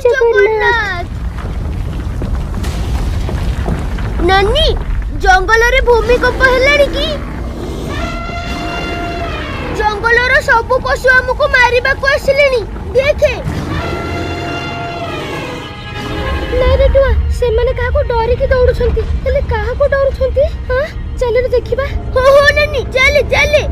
जगन्नाथ। नानी जंगल रे भूमिकंप हेलानी की जंगल रो सब पशु हमको मारिबा को आसिलेनी देखे नहीं रे टुआ से माने काहा को डरी के दौड़ु छंती हेले काहा को डरु छंती हां चले रे देखिबा हो नानी चले चले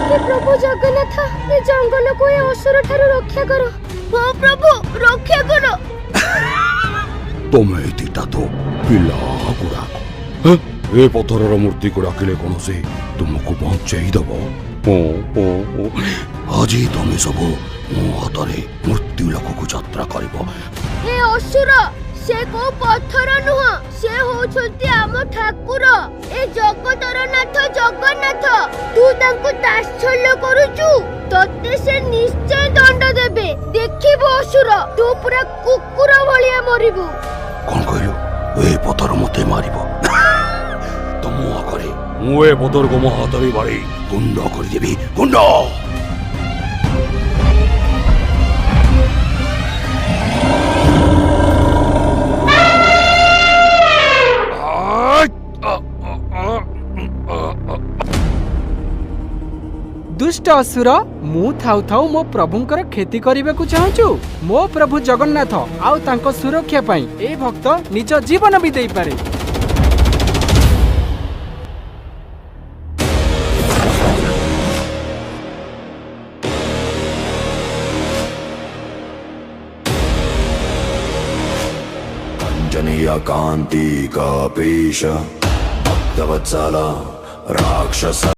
हे प्रभु जगन्नाथ ये जंगल को ये असुर ठारू रक्षा करो हो प्रभु रक्षा करो तुम्हें दिटा तो पिला गुड़ा ए पत्थर मूर्ति को डाकिले कौन से तुमको बंचाई दब आज तुम सब मो हाथ मृत्यु लोक को यात्रा कर हे असुर से को पत्थर नुह से होछंती आम ठाकुर ए जगतर नाथ जगन्नाथ तू तांको ताच्छल्य करूचु तते से निश्चय दंड देबे देखिबो असुर तू पूरा कुकुर भलिया मरिबु कौन कहलु ए पत्थर मते मारिबो तो मो आखरे मु ए पत्थर को मो हाथ रे बाड़ी गुंड कर देबी गुंड दुष्ट असुर मु थाउ थाउ मो प्रभुंकर खेती करबे को चाहूछु मो प्रभु जगन्नाथ आउ तांको सुरक्षा पाई ए भक्त निज जीवन भी देई पारे अंजनीय कांति का पेश भक्तवत्सला राक्षस